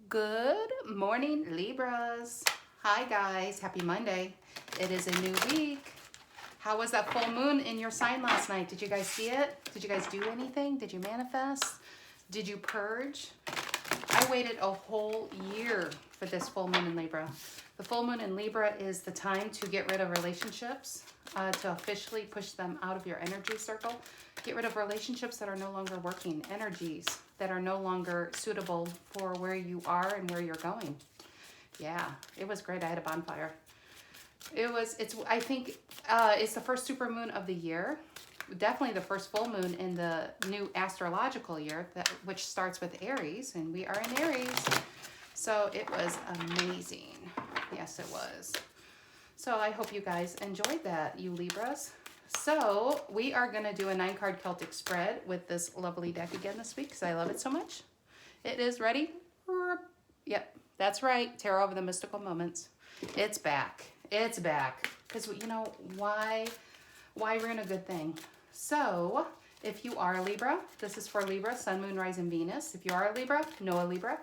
Good morning, Libras. Hi, guys. Happy Monday. It is a new week. How was that full moon in your sign last night? Did you guys see it? Did you guys do anything? Did you manifest? Did you purge? I waited a whole year for this full moon in Libra. The full moon in Libra is the time to get rid of relationships, to officially push them out of your energy circle. Get rid of relationships that are no longer working, energies that are no longer suitable for where you are and where you're going. Yeah, it was great. I had a bonfire. I think it's the first super moon of the year. Definitely the first full moon in the new astrological year, which starts with Aries, and we are in Aries. So it was amazing. Yes, it was. So I hope you guys enjoyed that, you Libras. So we are going to do a 9-card Celtic spread with this lovely deck again this week because I love it so much. It is ready. Yep, that's right. Tarot of the Mystical Moments. It's back. It's back. Because, you know, why ruin a good thing? So if you are a Libra, this is for Libra, Sun, Moon, Rising, Venus. If you are a Libra, know a Libra,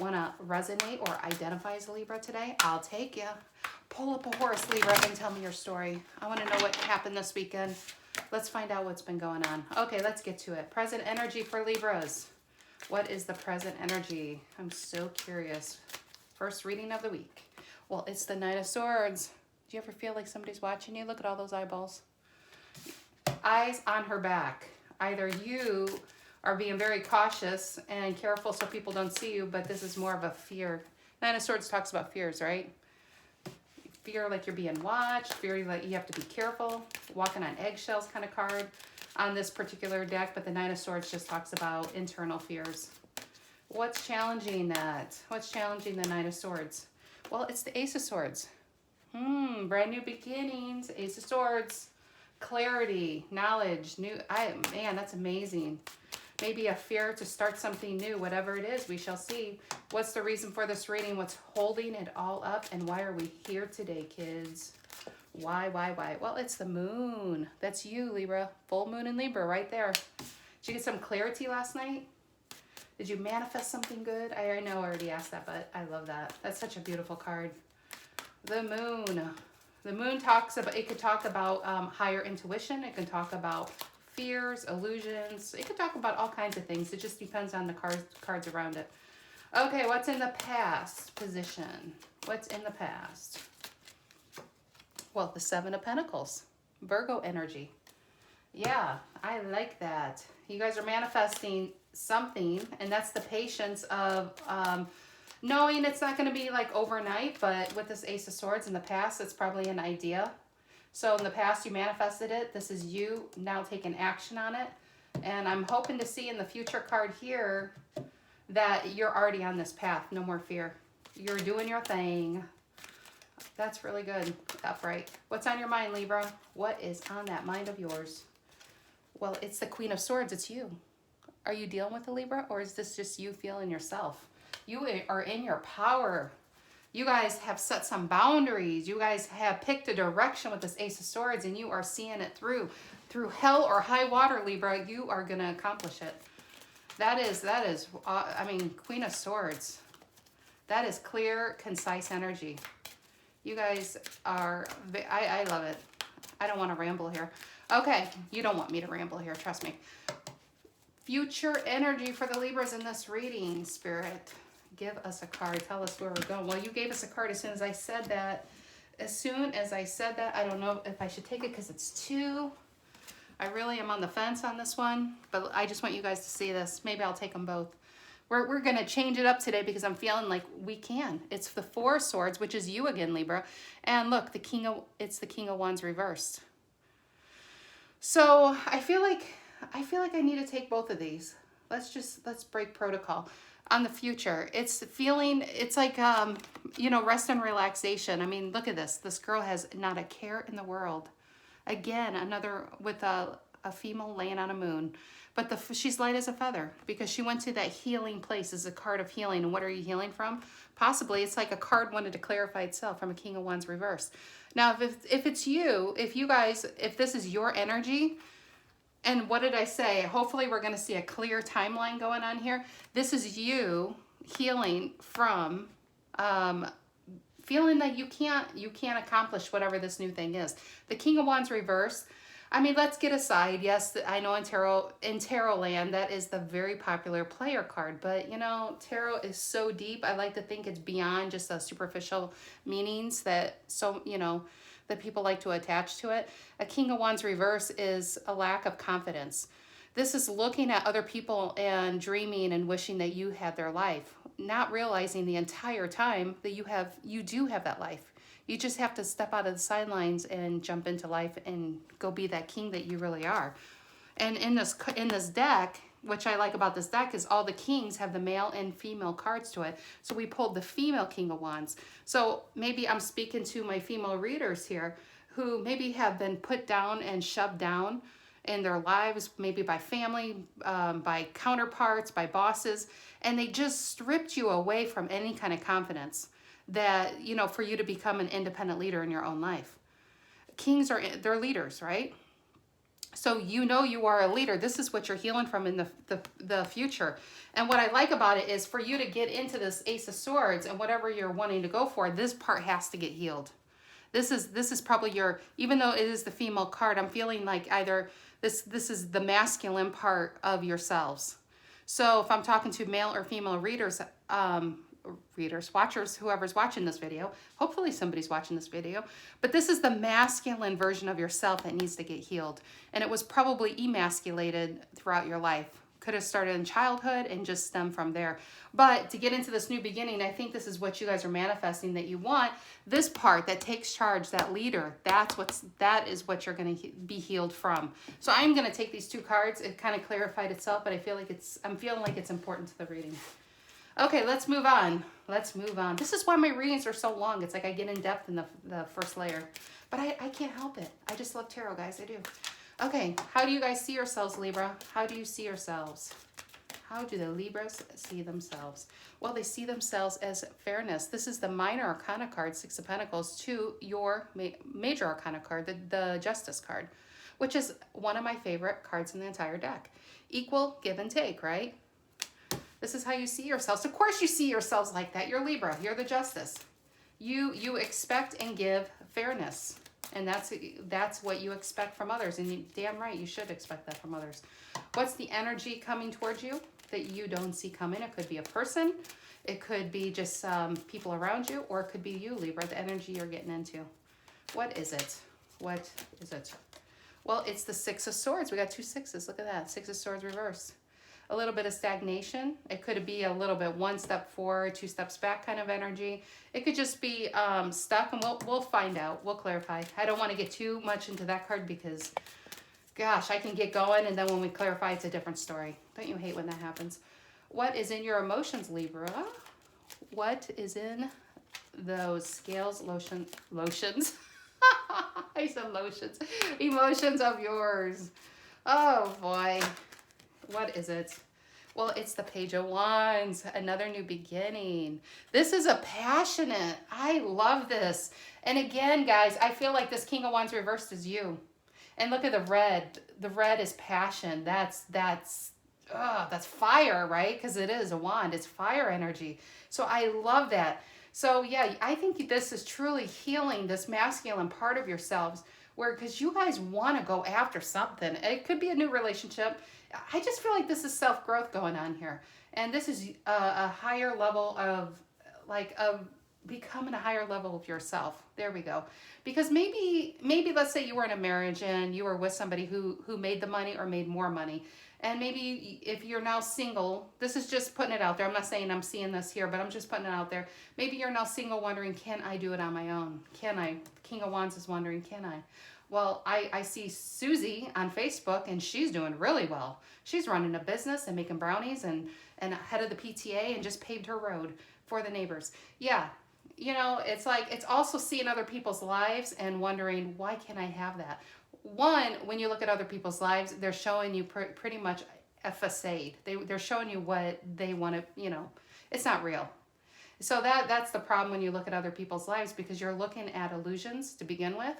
want to resonate or identify as a Libra today, I'll take you. Pull up a horse, Libra, and tell me your story. I want to know what happened this weekend. Let's find out what's been going on. Okay, let's get to it. Present energy for Libras. What is the present energy? I'm so curious. First reading of the week. Well, it's the Knight of Swords. Do you ever feel like somebody's watching you? Look at all those eyeballs. Eyes on her back. Either you are being very cautious and careful so people don't see you, but this is more of a fear. Nine of Swords talks about fears, right? Fear like you're being watched, fear like you have to be careful, walking on eggshells kind of card on this particular deck, but the Nine of Swords just talks about internal fears. What's challenging that? What's challenging the Nine of Swords? Well, it's the Ace of Swords. Brand new beginnings, Ace of Swords, clarity, knowledge, man, that's amazing. Maybe a fear to start something new, whatever it is, we shall see. What's the reason for this reading? What's holding it all up? And why are we here today, kids? Why? Well, it's the moon. That's you, Libra. Full moon in Libra right there. Did you get some clarity last night? Did you manifest something good? I know I already asked that, but I love that. That's such a beautiful card. The moon. The moon talks about, it could talk about higher intuition. It can talk about fears, illusions. It could talk about all kinds of things. It just depends on the cards around it. Okay, what's in the past position? What's in the past? Well, the Seven of Pentacles. Virgo energy. Yeah, I like that. You guys are manifesting something, and that's the patience of knowing it's not going to be like overnight, but with this Ace of Swords in the past, it's probably an idea. So in the past, you manifested it. This is you now taking action on it. And I'm hoping to see in the future card here that you're already on this path. No more fear. You're doing your thing. That's really good. Upright. What's on your mind, Libra? What is on that mind of yours? Well, it's the Queen of Swords. It's you. Are you dealing with a Libra, or is this just you feeling yourself? You are in your power. You guys have set some boundaries. You guys have picked a direction with this Ace of Swords, and you are seeing it through. Through hell or high water, Libra, you are going to accomplish it. That is, I mean, Queen of Swords. That is clear, concise energy. You guys are, I love it. I don't want to ramble here. Okay, you don't want me to ramble here, trust me. Future energy for the Libras in this reading, Spirit. Give us a card. Tell us where we're going. Well, you gave us a card as soon as I said that. I don't know if I should take it because it's 2. I really am on the fence on this one, but I just want you guys to see this. Maybe I'll take them both. We're going to change it up today because I'm feeling like we can. It's the 4 of Swords, which is you again, Libra. And look, it's the King of Wands reversed. So I feel like I need to take both of these. Let's break protocol. On the future, it's like, rest and relaxation. I mean, look at this. This girl has not a care in the world. Again, another with a female laying on a moon. But she's light as a feather because she went to that healing place. It's a card of healing. And what are you healing from? Possibly it's like a card wanted to clarify itself from a King of Wands reverse. Now, if it's you, if this is your energy, and what did I say? Hopefully we're going to see a clear timeline going on here. This is you healing from feeling that you can't accomplish whatever this new thing is. The King of Wands reversed. I mean, let's get aside. Yes, I know in tarot land, that is the very popular player card. But, you know, tarot is so deep. I like to think it's beyond just the superficial meanings that, that people like to attach to it. A King of Wands reverse is a lack of confidence. This is looking at other people and dreaming and wishing that you had their life, not realizing the entire time that you do have that life. You just have to step out of the sidelines and jump into life and go be that king that you really are. And in this deck, which I like about this deck, is all the kings have the male and female cards to it. So we pulled the female King of Wands. So maybe I'm speaking to my female readers here who maybe have been put down and shoved down in their lives, maybe by family, by counterparts, by bosses, and they just stripped you away from any kind of confidence that, you know, for you to become an independent leader in your own life. Kings they're leaders, right? So you know you are a leader. This is what you're healing from in the future. And what I like about it is for you to get into this Ace of Swords and whatever you're wanting to go for, this part has to get healed. This is probably your, even though it is the female card, I'm feeling like either this is the masculine part of yourselves. So if I'm talking to male or female readers, watchers, whoever's watching this video, hopefully somebody's watching this video, but this is the masculine version of yourself that needs to get healed. And it was probably emasculated throughout your life. Could have started in childhood and just stem from there. But to get into this new beginning, I think this is what you guys are manifesting that you want. This part that takes charge, that leader, that is what you're going to be healed from. So I'm going to take these two cards. It kind of clarified itself, but I'm feeling like it's important to the reading. Okay, let's move on. Let's move on. This is why my readings are so long. It's like I get in depth in the first layer. But I can't help it. I just love tarot, guys. I do. Okay, how do you guys see yourselves, Libra? How do you see yourselves? How do the Libras see themselves? Well, they see themselves as fairness. This is the minor arcana card, Six of Pentacles, to your major arcana card, the Justice card, which is one of my favorite cards in the entire deck. Equal give and take, right? This is how you see yourselves. Of course you see yourselves like that. You're Libra. You're the Justice. You expect and give fairness. And that's what you expect from others. And damn right, you should expect that from others. What's the energy coming towards you that you don't see coming? It could be a person. It could be just people around you. Or it could be you, Libra, the energy you're getting into. What is it? What is it? Well, it's the Six of Swords. We got two sixes. Look at that. Six of Swords reverse. A little bit of stagnation. It could be a little bit one step forward, two steps back kind of energy. It could just be stuck, and we'll find out. We'll clarify. I don't want to get too much into that card because, gosh, I can get going, and then when we clarify, it's a different story. Don't you hate when that happens? What is in your emotions, Libra? What is in those scales, lotions? I said lotions. Emotions of yours. Oh, boy. What is it? Well, it's the Page of Wands, another new beginning. This is a passionate, I love this. And again, guys, I feel like this King of Wands reversed is you. And look at the red. The red is passion. That's fire, right? Because it is a wand. It's fire energy. So I love that. So yeah, I think this is truly healing this masculine part of yourselves, where because you guys want to go after something. It could be a new relationship. I just feel like this is self-growth going on here. And this is a higher level of becoming a higher level of yourself. There we go. Because maybe let's say you were in a marriage and you were with somebody who made the money or made more money. And maybe if you're now single, this is just putting it out there. I'm not saying I'm seeing this here, but I'm just putting it out there. Maybe you're now single wondering, can I do it on my own? Can I? King of Wands is wondering, can I? Well, I see Susie on Facebook, and she's doing really well. She's running a business and making brownies and head of the PTA and just paved her road for the neighbors. Yeah, you know, it's like, it's also seeing other people's lives and wondering, why can't I have that? One, when you look at other people's lives, they're showing you pretty much a facade. They're showing you what they want to, you know, it's not real. So that's the problem when you look at other people's lives, because you're looking at illusions to begin with.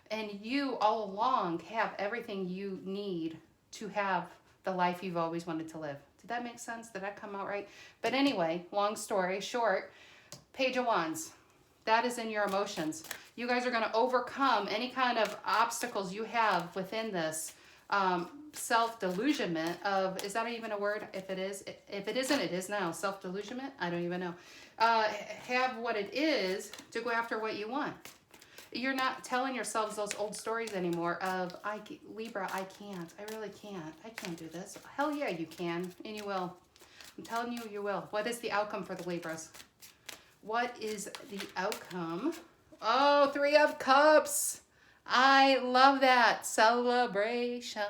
And you all along have everything you need to have the life you've always wanted to live. Did that make sense? Did that come out right? But anyway, long story short, Page of Wands. That is in your emotions. You guys are going to overcome any kind of obstacles you have within this self-delusionment of, is that even a word? If it is, if it isn't, it is now. Self-delusionment? I don't even know. Have what it is to go after what you want. You're not telling yourselves those old stories anymore of, Libra, I can't. I really can't. I can't do this. Hell yeah, you can, and you will. I'm telling you, you will. What is the outcome for the Libras? What is the outcome? Oh, Three of Cups. I love that. Celebration.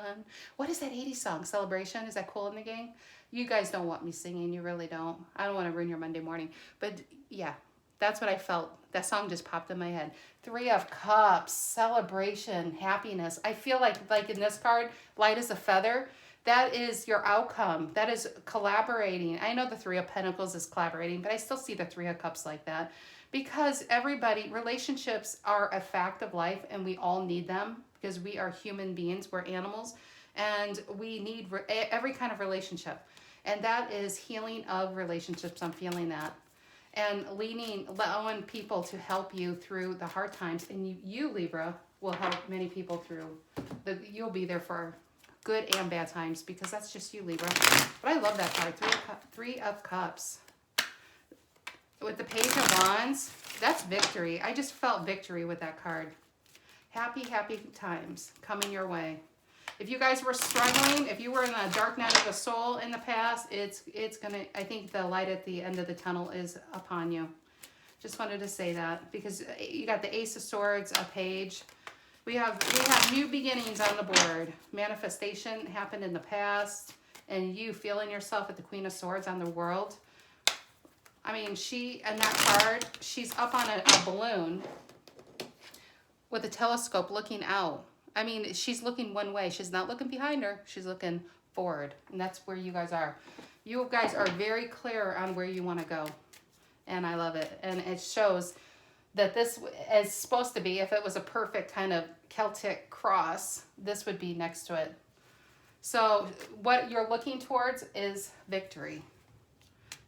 What is that 80s song? Celebration? Is that Cool in the Gang? You guys don't want me singing. You really don't. I don't want to ruin your Monday morning. But yeah, that's what I felt. That song just popped in my head. Three of Cups. Celebration. Happiness. I feel like in this card, light as a feather. That is your outcome. That is collaborating. I know the Three of Pentacles is collaborating, but I still see the Three of Cups like that. Because relationships are a fact of life, and we all need them because we are human beings. We're animals, and we need every kind of relationship. And that is healing of relationships. I'm feeling that. And allowing people to help you through the hard times. And you Libra, will help many people through. You'll be there for good and bad times because that's just you, Libra. But I love that card, Three of Cups. With the Page of Wands, that's victory. I just felt victory with that card. Happy, happy times coming your way. If you guys were struggling, if you were in a dark night of the soul in the past, it's gonna, I think the light at the end of the tunnel is upon you. Just wanted to say that because you got the Ace of Swords, a Page. We have new beginnings on the board. Manifestation happened in the past, and you feeling yourself at the Queen of Swords on the world. I mean, and that card, she's up on a balloon with a telescope looking out. I mean, she's looking one way. She's not looking behind her. She's looking forward. And that's where you guys are. You guys are very clear on where you want to go. And I love it. And it shows that this is supposed to be, if it was a perfect kind of Celtic cross, this would be next to it. So what you're looking towards is victory.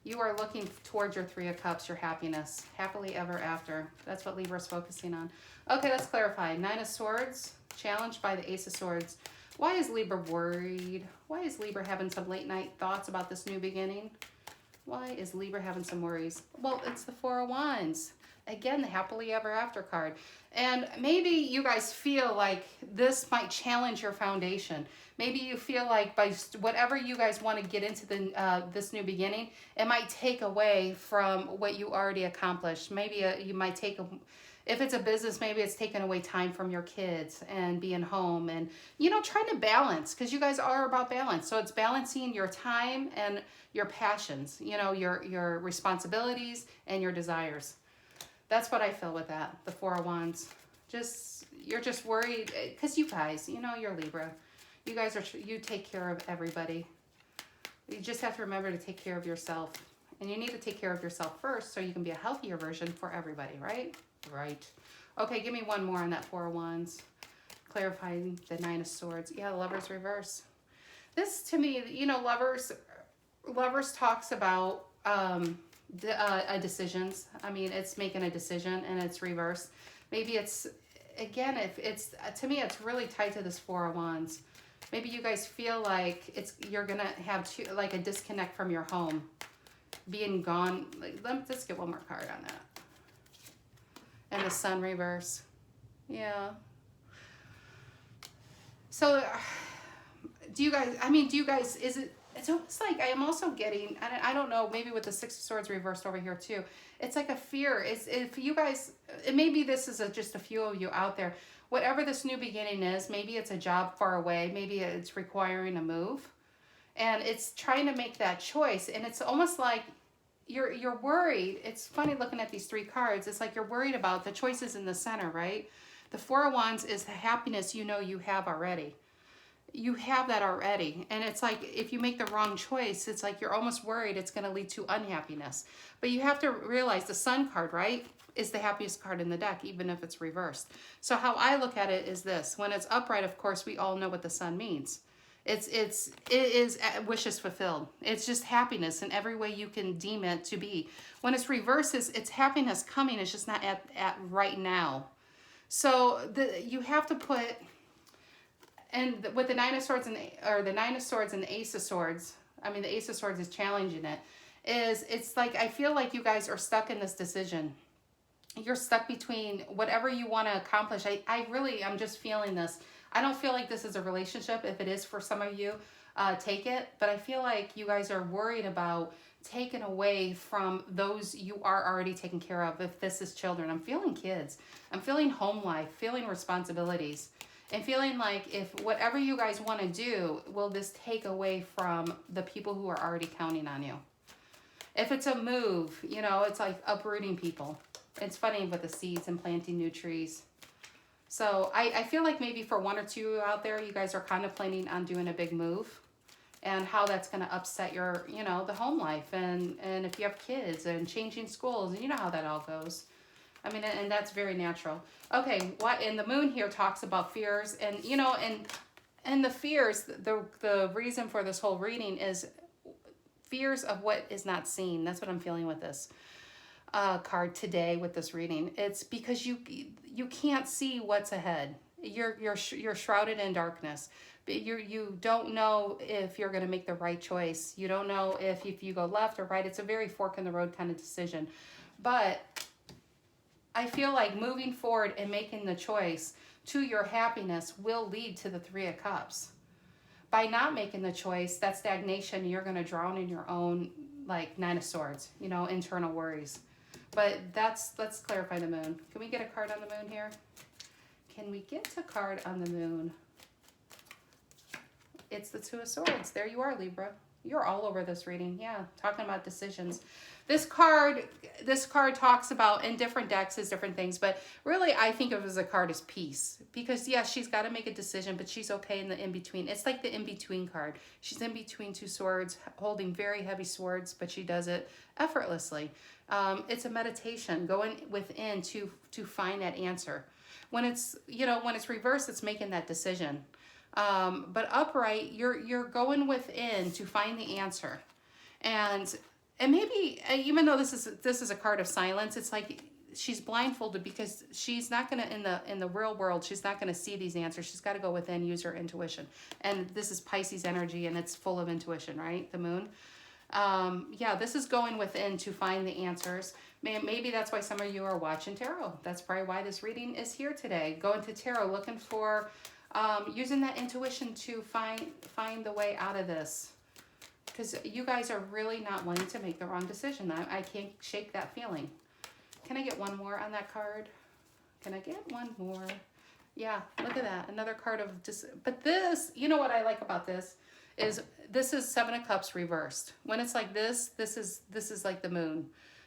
You are looking towards your Three of Cups, your happiness. Happily ever after. That's what Libra is focusing on. Okay, let's clarify. Nine of Swords, challenged by the Ace of Swords. Why is Libra worried? Why is Libra having some late night thoughts about this new beginning? Why is Libra having some worries? Well, it's the Four of Wands. Again, the happily ever after card. And maybe you guys feel like this might challenge your foundation. Maybe you feel like by whatever you guys want to get into this new beginning, it might take away from what you already accomplished. Maybe you might take, if it's a business, maybe it's taking away time from your kids and being home and, trying to balance, because you guys are about balance. So it's balancing your time and your passions, your responsibilities and your desires. That's what I feel with that, the Four of Wands. You're just worried, because you guys, you're Libra. You guys you take care of everybody. You just have to remember to take care of yourself. And you need to take care of yourself first so you can be a healthier version for everybody, right? Right. Okay, give me one more on that Four of Wands. Clarifying the Nine of Swords. Yeah, Lovers reverse. This, to me, Lovers talks about decisions. I mean, it's making a decision and it's reverse. Maybe it's, again, if it's, to me, it's really tied to this Four of Wands. Maybe you guys feel like you're going to have a disconnect from your home. Being gone. Let's get one more card on that. And the Sun reverse. Yeah. So, it's almost like I am also getting, I don't know, maybe with the Six of Swords reversed over here too. It's like a fear. If you guys, maybe this is just a few of you out there, whatever this new beginning is, maybe it's a job far away, maybe it's requiring a move, and it's trying to make that choice, and it's almost like you're worried. It's funny looking at these three cards. It's like you're worried about the choices in the center, right? The Four of Wands is the happiness you have already. You have that already. And it's like if you make the wrong choice, it's like you're almost worried it's going to lead to unhappiness. But you have to realize the Sun card, right, is the happiest card in the deck, even if it's reversed. So how I look at it is this. When it's upright, of course, we all know what the Sun means. It is wishes fulfilled. It's just happiness in every way you can deem it to be. When it's reversed, it's happiness coming. It's just not at right now. So you have to put, and with the Nine of Swords or the Nine of Swords and the Ace of Swords, I mean the Ace of Swords is challenging it. It's like I feel like you guys are stuck in this decision. You're stuck between whatever you want to accomplish. I'm just feeling this. I don't feel like this is a relationship. If it is for some of you, take it. But I feel like you guys are worried about taken away from those you are already taken care of. If this is children, I'm feeling kids. I'm feeling home life, feeling responsibilities, and feeling like if whatever you guys want to do, will this take away from the people who are already counting on you? If it's a move, you know, it's like uprooting people. It's funny with the seeds and planting new trees. So I feel like maybe for one or two out there, you guys are contemplating on doing a big move and how that's going to upset your, you know, the home life. And if you have kids and changing schools, and you know how that all goes. I mean, and that's very natural. Okay, and the moon here talks about fears and, you know, and the fears, the reason for this whole reading is fears of what is not seen. That's what I'm feeling with this card today with this reading. It's because you can't see what's ahead. You're shrouded in darkness. You don't know if you're going to make the right choice. You don't know if you go left or right. It's a very fork in the road kind of decision. But I feel like moving forward and making the choice to your happiness will lead to the Three of Cups. By not making the choice, that stagnation, you're going to drown in your own, like, Nine of Swords, you know, internal worries. But let's clarify the moon. Can we get a card on the moon here? Can we get a card on the moon? It's the Two of Swords. There you are, Libra. You're all over this reading. Yeah, talking about decisions. This card talks about, in different decks is different things, but really I think of it as a card as peace. Because yes, she's got to make a decision, but she's okay in the in-between. It's like the in-between card. She's in between two swords, holding very heavy swords, but she does it effortlessly. It's a meditation, going within to find that answer. When it's, you know, when it's reversed, it's making that decision. But upright, you're going within to find the answer. And maybe, even though this is a card of silence, it's like she's blindfolded because she's not going to, in the real world, she's not going to see these answers. She's got to go within, use her intuition. And this is Pisces energy, and it's full of intuition, right? The moon. Yeah, this is going within to find the answers. Maybe that's why some of you are watching tarot. That's probably why this reading is here today. Going to tarot, looking for, using that intuition to find the way out of this. Because you guys are really not wanting to make the wrong decision. I can't shake that feeling. Can I get one more on that card? Can I get one more? Yeah, look at that. Another card of but this, you know what I like about this is Seven of Cups reversed. When it's like this is like the moon.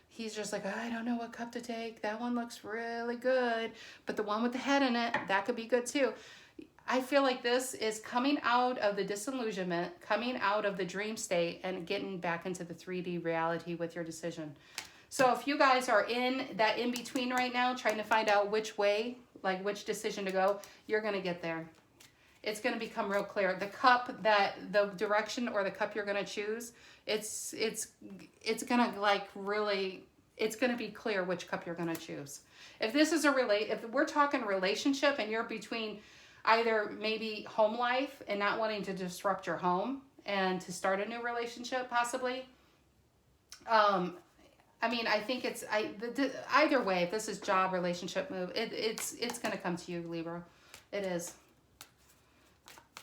He's just like, I don't know what cup to take. That one looks really good. But the one with the head in it, that could be good too. I feel like this is coming out of the disillusionment, coming out of the dream state, and getting back into the 3D reality with your decision. So if you guys are in that in-between right now, trying to find out which way, like which decision to go, you're going to get there. It's going to become real clear. The cup, the direction or the cup you're going to choose, it's going to like really, it's going to be clear which cup you're going to choose. If this is if we're talking relationship and you're between either maybe home life and not wanting to disrupt your home and to start a new relationship possibly. I mean, I think it's either way. If this is job, relationship, move, it's going to come to you, Libra. It is.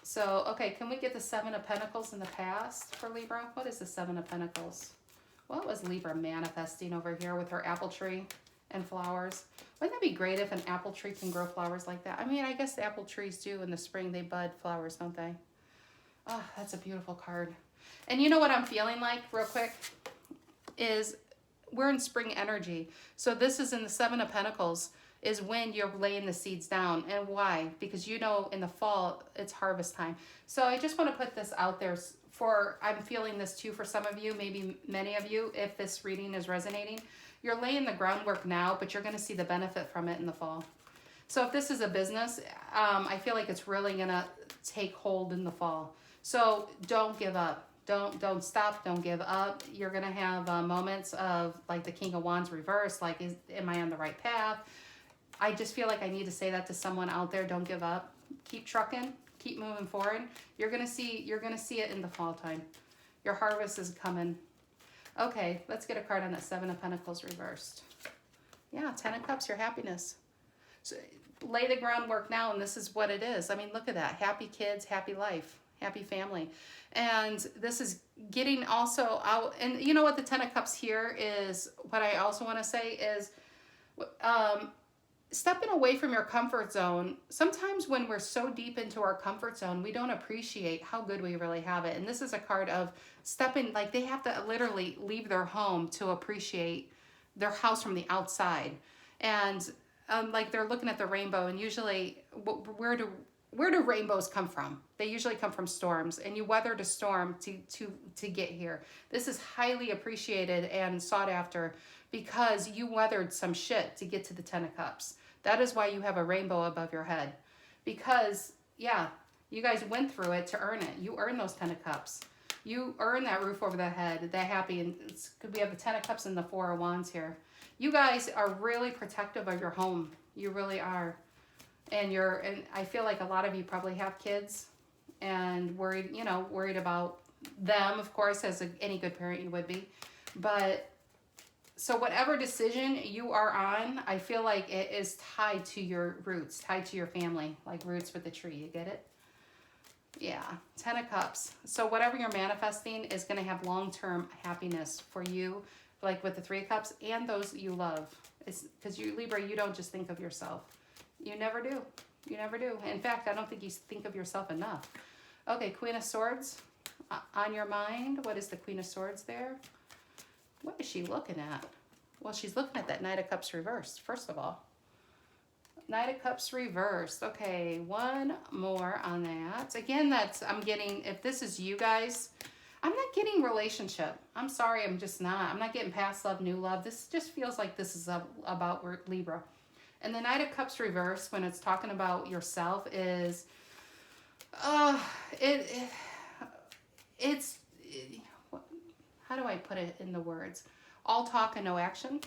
So, okay, can we get the Seven of Pentacles in the past for Libra? What is the Seven of Pentacles? What was Libra manifesting over here with her apple tree and flowers? Wouldn't that be great if an apple tree can grow flowers like that? I mean, I guess the apple trees do in the spring. They bud flowers, don't they? Oh, that's a beautiful card. And you know what I'm feeling like, real quick, is we're in spring energy. So this is in the Seven of Pentacles, is when you're laying the seeds down. And why? Because you know in the fall, it's harvest time. So I just want to put this out there I'm feeling this too for some of you, maybe many of you, if this reading is resonating. You're laying the groundwork now, but you're going to see the benefit from it in the fall. So if this is a business, I feel like it's really going to take hold in the fall. So don't give up. Don't stop. Don't give up. You're gonna have moments of like the King of Wands reverse. Like, am I on the right path? I just feel like I need to say that to someone out there. Don't give up. Keep trucking. Keep moving forward. You're gonna see it in the fall time. Your harvest is coming. Okay, let's get a card on that Seven of Pentacles reversed. Yeah, Ten of Cups, your happiness. So lay the groundwork now, and this is what it is. I mean, look at that. Happy kids, happy life, happy family. And this is getting also out. And you know what the Ten of Cups here is, what I also want to say is stepping away from your comfort zone. Sometimes when we're so deep into our comfort zone, we don't appreciate how good we really have it. And this is a card of stepping, like they have to literally leave their home to appreciate their house from the outside. And like they're looking at the rainbow, and usually where do rainbows come from? They usually come from storms, and you weathered a storm to get here. This is highly appreciated and sought after because you weathered some shit to get to the Ten of Cups. That is why you have a rainbow above your head. Because, yeah, you guys went through it to earn it. You earned those Ten of Cups. You earned that roof over the head, that happy, and we have the Ten of Cups and the Four of Wands here. You guys are really protective of your home. You really are. And I feel like a lot of you probably have kids and worried about them, of course, as any good parent you would be. But so whatever decision you are on, I feel like it is tied to your roots, tied to your family, like roots with the tree. You get it? Yeah, Ten of Cups. So whatever you're manifesting is going to have long-term happiness for you, like with the Three of Cups and those you love. It's because you, Libra, you don't just think of yourself. You never do. You never do. In fact, I don't think you think of yourself enough. Okay, Queen of Swords on your mind. What is the Queen of Swords there? What is she looking at? Well, she's looking at that Knight of Cups reversed, first of all. Knight of Cups reversed. Okay, one more on that. Again, I'm getting, if this is you guys, I'm not getting relationship. I'm sorry, I'm just not. I'm not getting past love, new love. This just feels like this is about Libra. And the Knight of Cups reverse, when it's talking about yourself, is it's how do I put it in the words? All talk and no action.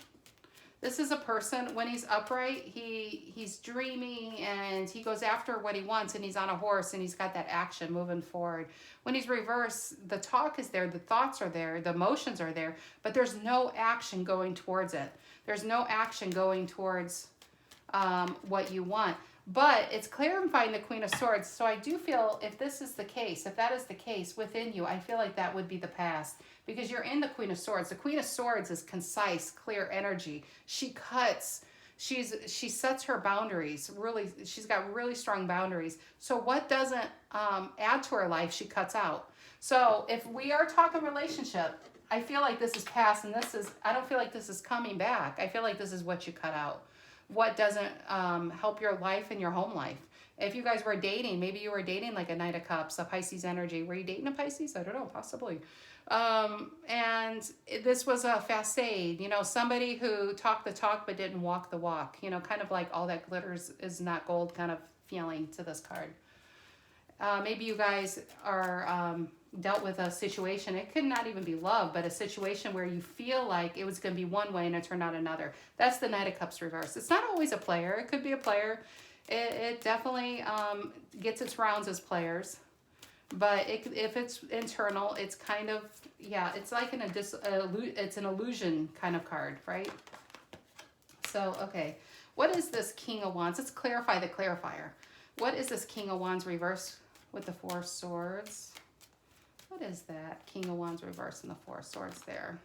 This is a person, when he's upright, he's dreamy and he goes after what he wants, and he's on a horse and he's got that action moving forward. When he's reversed, the talk is there, the thoughts are there, the emotions are there, but there's no action going towards it. There's no action going towards what you want. But it's clarifying the Queen of Swords. So I do feel if this is the case, if that is the case within you, I feel like that would be the past, because you're in the Queen of Swords. The Queen of Swords is concise, clear energy. She cuts. She sets her boundaries. Really, she's got really strong boundaries. So what doesn't add to her life, she cuts out. So if we are talking relationship, I feel like this is past, and I don't feel like this is coming back. I feel like this is what you cut out. What doesn't help your life and your home life. If you guys were dating, maybe you were dating like a Knight of Cups, a Pisces energy. Were you dating a Pisces? I don't know, possibly. And this was a facade, somebody who talked the talk but didn't walk the walk, kind of like all that glitters is not gold kind of feeling to this card. Maybe you guys are dealt with a situation. It could not even be love, but a situation where you feel like it was going to be one way and it turned out another. That's the Knight of Cups reverse. It's not always a player. It could be a player. It definitely gets its rounds as players. But if it's internal, it's kind of, it's like it's an illusion kind of card, right? So, okay. What is this King of Wands? Let's clarify the clarifier. What is this King of Wands reverse with the Four of Swords? What is that? King of Wands reverse and the Four of Swords there.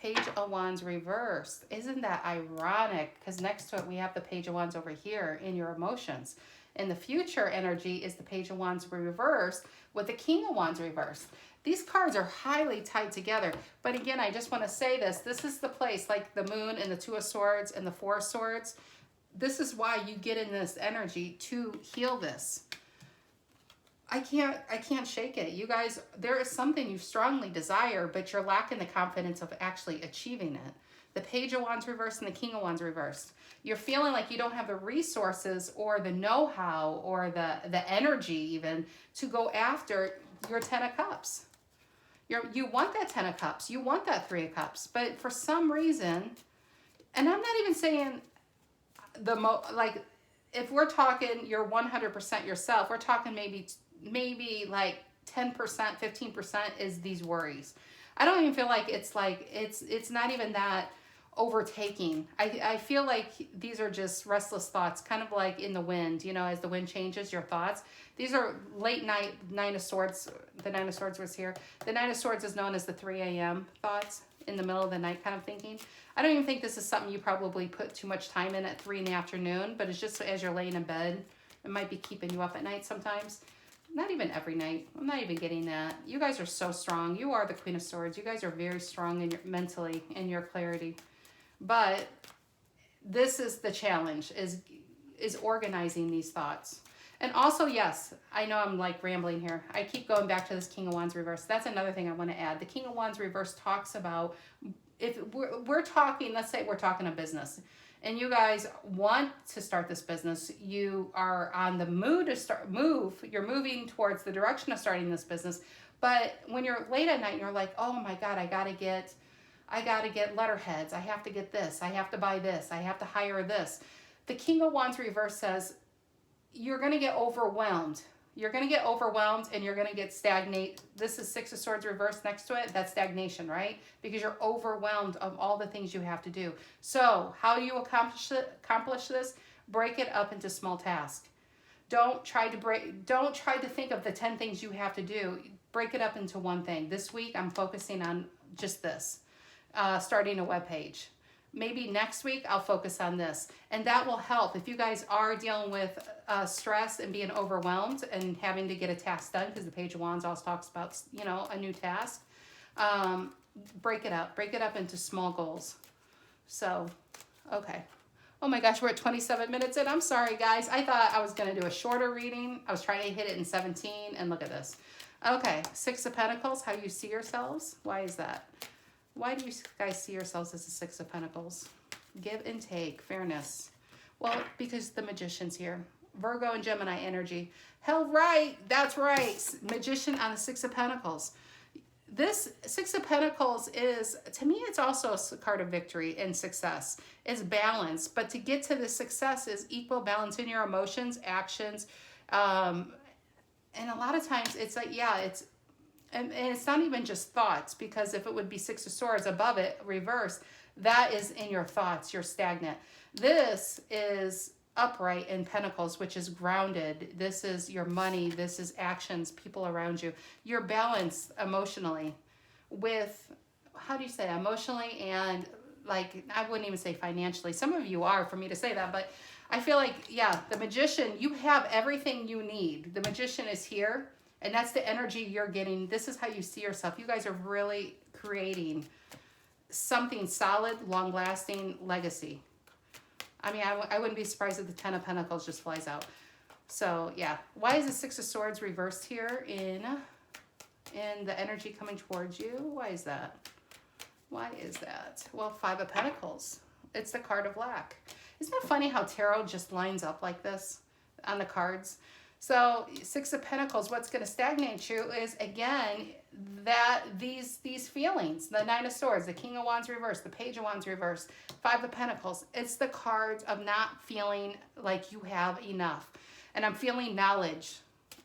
Page of Wands reversed. Isn't that ironic? Because next to it, we have the Page of Wands over here in your emotions. And the future energy is the Page of Wands reversed with the King of Wands reversed. These cards are highly tied together. But again, I just want to say this. This is the place, like the Moon and the Two of Swords and the Four of Swords. This is why you get in this energy to heal this. I can't shake it. You guys, there is something you strongly desire, but you're lacking the confidence of actually achieving it. the Page of Wands reversed, and the King of Wands reversed. You're feeling like you don't have the resources or the know-how or the energy even to go after your 10 of Cups. You want that 10 of Cups. You want that 3 of Cups. But for some reason, and I'm not even saying like, if we're talking you're 100% yourself, we're talking maybe like 10%, 15% is these worries. I don't even feel like it's not even that overtaking. I feel like these are just restless thoughts, kind of like in the wind, you know, as the wind changes your thoughts. These are late night 9 of Swords. The 9 of Swords was here. The 9 of Swords is known as the 3 a.m. thoughts, in the middle of the night kind of thinking. I don't even think this is something you probably put too much time in at 3 in the afternoon, but it's just as you're laying in bed, it might be keeping you up at night sometimes. Not even every night. I'm not even getting that. You guys are so strong. You are the Queen of Swords. You guys are very strong in your mentally, in your clarity. But this is the challenge, is organizing these thoughts. And also, yes, I know I'm like rambling here. I keep going back to this King of Wands reverse. That's another thing I want to add. The King of Wands reverse talks about, if we're talking, let's say we're talking a business, and you guys want to start this business, you are on the mood to you're moving towards the direction of starting this business. But when you're late at night and you're like, oh my God, I gotta get letterheads. I have to get this. I have to buy this. I have to hire this. The King of Wands reverse says you're going to get overwhelmed. You're going to get overwhelmed and you're going to get stagnate. This is 6 of Swords reversed next to it. That's stagnation, right? Because you're overwhelmed of all the things you have to do. So how do you accomplish this? Break it up into small tasks. Don't try to think of the 10 things you have to do. Break it up into one thing. This week, I'm focusing on just this. Starting a web page. Maybe next week I'll focus on this, and that will help if you guys are dealing with stress and being overwhelmed and having to get a task done, because the Page of Wands also talks about, you know, a new task. Break it up into small goals. So, okay. Oh my gosh, we're at 27 minutes in. I'm sorry, guys. I thought I was going to do a shorter reading. I was trying to hit it in 17, and look at this. Okay, 6 of Pentacles. How do you see yourselves? Why is that? Why do you guys see yourselves as the 6 of Pentacles? Give and take, fairness. Well, because the Magician's here. Virgo and Gemini energy. Hell right, that's right. Magician on the 6 of Pentacles. This 6 of Pentacles is, to me, it's also a card of victory and success. It's balance, but to get to the success is equal balance in your emotions, actions, and a lot of times it's like, yeah, and it's not even just thoughts, because if it would be 6 of Swords above it, reverse, that is in your thoughts. You're stagnant. This is upright in Pentacles, which is grounded. This is your money. This is actions, people around you. You're balanced emotionally with, how do you say, emotionally and, like, I wouldn't even say financially. Some of you are, for me to say that, but I feel like, yeah, the Magician, you have everything you need. The Magician is here. And that's the energy you're getting. This is how you see yourself. You guys are really creating something solid, long-lasting legacy. I mean, I wouldn't be surprised if the 10 of Pentacles just flies out. So, yeah. Why is the 6 of Swords reversed here in the energy coming towards you? Why is that? Why is that? Well, 5 of Pentacles. It's the card of lack. Isn't it funny how tarot just lines up like this on the cards? So 6 of Pentacles, what's going to stagnate you is, again, that these feelings, the 9 of Swords, the King of Wands reversed, the Page of Wands reversed, 5 of Pentacles. It's the cards of not feeling like you have enough. And I'm feeling knowledge.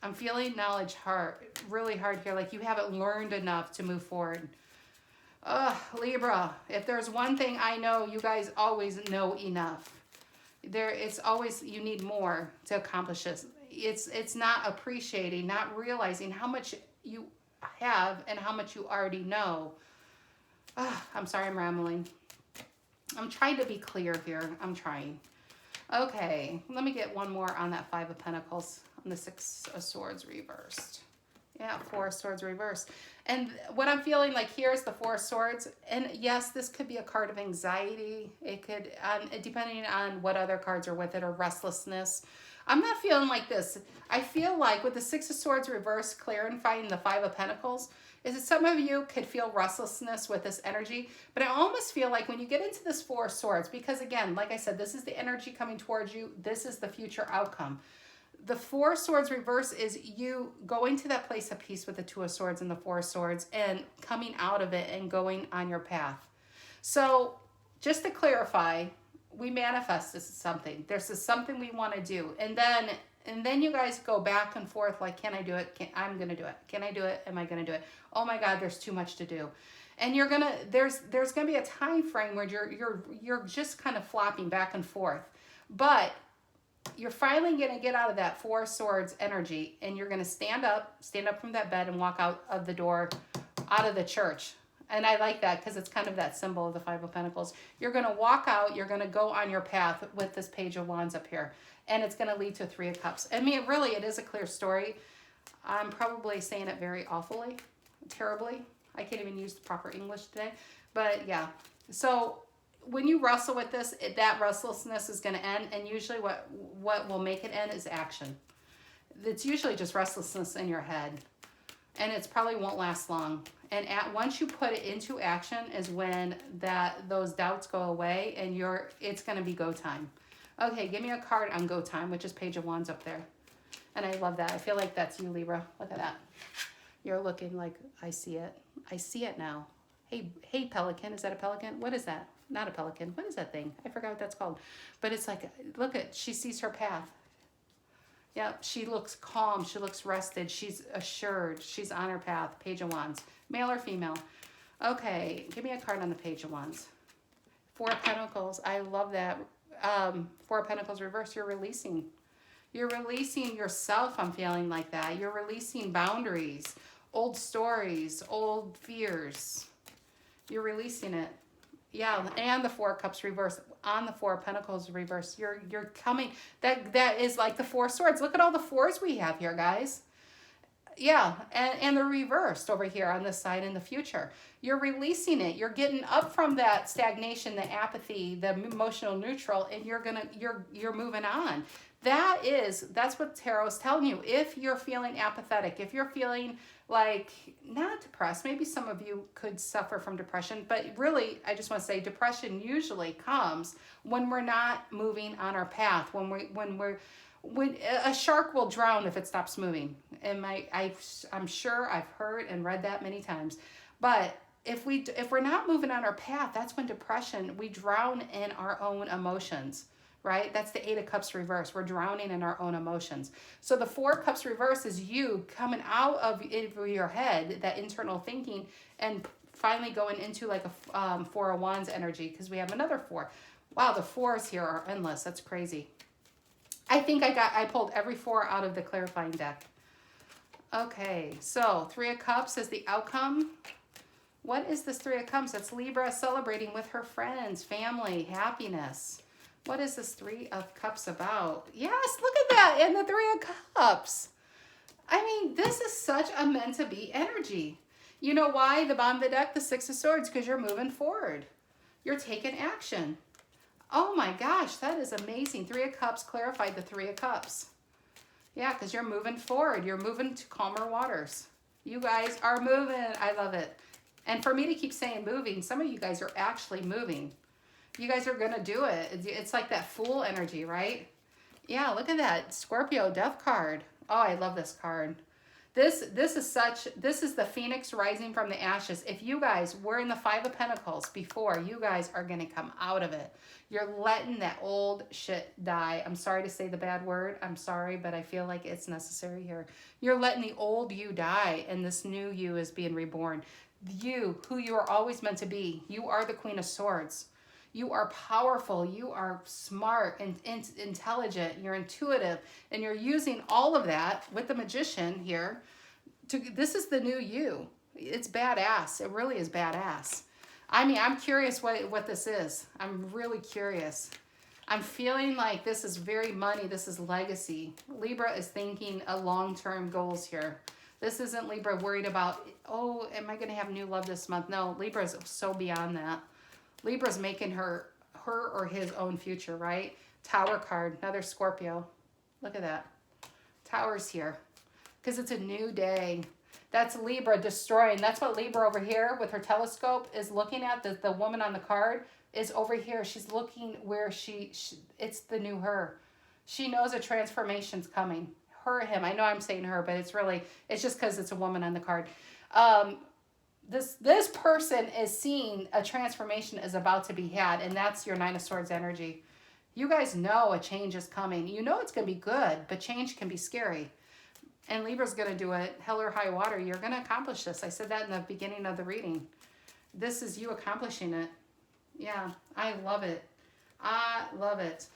I'm feeling knowledge hard, really hard here, like you haven't learned enough to move forward. Libra, if there's one thing I know, you guys always know enough. It's always, you need more to accomplish this. It's not appreciating, not realizing how much you have and how much you already know. I'm sorry, I'm rambling. I'm trying to be clear here. I'm trying. Okay, let me get one more on that 5 of Pentacles, on the 6 of Swords reversed. Yeah, 4 of Swords reversed. And what I'm feeling like here is the 4 of Swords. And yes, this could be a card of anxiety. It could, depending on what other cards are with it, or restlessness. I'm not feeling like this. I feel like with the 6 of Swords reversed clarifying the 5 of Pentacles, is that some of you could feel restlessness with this energy, but I almost feel like when you get into this Four of Swords, because again, like I said, this is the energy coming towards you. This is the future outcome. The Four of Swords reverse is you going to that place of peace with the Two of Swords and the Four of Swords and coming out of it and going on your path. So just to clarify, we manifest this something. There's this something we want to do. And then you guys go back and forth like, can I do it? I'm going to do it. Can I do it? Am I going to do it? Oh my God, there's too much to do. And there's going to be a time frame where you're just kind of flopping back and forth. But you're finally going to get out of that Four of Swords energy, and you're going to stand up from that bed and walk out of the door, out of the church. And I like that because it's kind of that symbol of the Five of Pentacles. You're going to walk out, you're going to go on your path with this Page of Wands up here, and it's going to lead to Three of Cups. I mean, it is a clear story. I'm probably saying it very awfully, terribly. I can't even use the proper English today, but yeah. So when you wrestle with this, that restlessness is going to end, and usually what will make it end is action. It's usually just restlessness in your head, and it probably won't last long. And once you put it into action is when those doubts go away, and it's going to be go time. Okay, give me a card on go time, which is Page of Wands up there. And I love that. I feel like that's you, Libra. Look at that. You're looking like, I see it. I see it now. Hey, pelican. Is that a pelican? What is that? Not a pelican. What is that thing? I forgot what that's called. But it's like, she sees her path. Yeah, she looks calm. She looks rested. She's assured. She's on her path. Page of Wands. Male or female? Okay, give me a card on the Page of Wands. Four of Pentacles. I love that. Four of Pentacles reverse. You're releasing. You're releasing yourself. I'm feeling like that. You're releasing boundaries, old stories, old fears. You're releasing it. Yeah, and the Four of Cups reverse. On the Four of Pentacles reverse, you're coming. That is like the Four of Swords. Look at all the fours we have here, guys. Yeah, and they're reversed over here on this side in the future. You're releasing it. You're getting up from that stagnation, the apathy, the emotional neutral, and you're moving on. That's what tarot is telling you. If you're feeling apathetic, if you're feeling like not depressed, maybe some of you could suffer from depression, but really, I just want to say depression usually comes when we're not moving on our path, when a shark will drown if it stops moving. And I'm sure I've heard and read that many times. But if we're not moving on our path, that's when depression, we drown in our own emotions, right? That's the Eight of Cups reverse. We're drowning in our own emotions. So the Four of Cups reverse is you coming out of your head, that internal thinking, and finally going into like a Four of Wands energy, because we have another four. Wow, the fours here are endless. That's crazy. I think I pulled every four out of the clarifying deck. Okay, so Three of Cups is the outcome. What is this Three of Cups? That's Libra celebrating with her friends, family, happiness. What is this Three of Cups about? Yes, look at that, and the Three of Cups. I mean, this is such a meant to be energy. You know why? The bottom of the deck, the Six of Swords, because you're moving forward. You're taking action. Oh my gosh, that is amazing. Three of Cups clarified the Three of Cups. Yeah, because you're moving forward. You're moving to calmer waters. You guys are moving. I love it. And for me to keep saying moving, some of you guys are actually moving. You guys are going to do it. It's like that Fool energy, right? Yeah, look at that. Scorpio Death card. Oh, I love this card. This is the Phoenix rising from the ashes. If you guys were in the Five of Pentacles before, you guys are going to come out of it. You're letting that old shit die. I'm sorry to say the bad word. I'm sorry, but I feel like it's necessary here. You're letting the old you die, and this new you is being reborn. You, who you are always meant to be. You are the Queen of Swords. You are powerful. You are smart and intelligent. You're intuitive. And you're using all of that with the Magician here. This is the new you. It's badass. It really is badass. I mean, I'm curious what this is. I'm really curious. I'm feeling like this is very money. This is legacy. Libra is thinking a long-term goals here. This isn't Libra worried about, oh, am I going to have new love this month? No, Libra is so beyond that. Libra's making her or his own future, right? Tower card, another Scorpio. Look at that. Tower's here. Because it's a new day. That's Libra destroying. That's what Libra over here with her telescope is looking at. The woman on the card is over here. She's looking where it's the new her. She knows a transformation's coming. Her, him. I know I'm saying her, but it's just because it's a woman on the card. This person is seeing a transformation is about to be had, and that's your Nine of Swords energy. You guys know a change is coming. You know it's going to be good, but change can be scary. And Libra's going to do it. Hell or high water. You're going to accomplish this. I said that in the beginning of the reading. This is you accomplishing it. Yeah, I love it. I love it.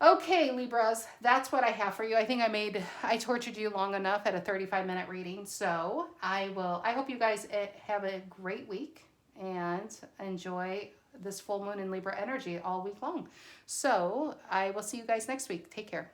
Okay, Libras, that's what I have for you. I think I tortured you long enough at a 35-minute reading. So I hope you guys have a great week and enjoy this full moon in Libra energy all week long. So I will see you guys next week. Take care.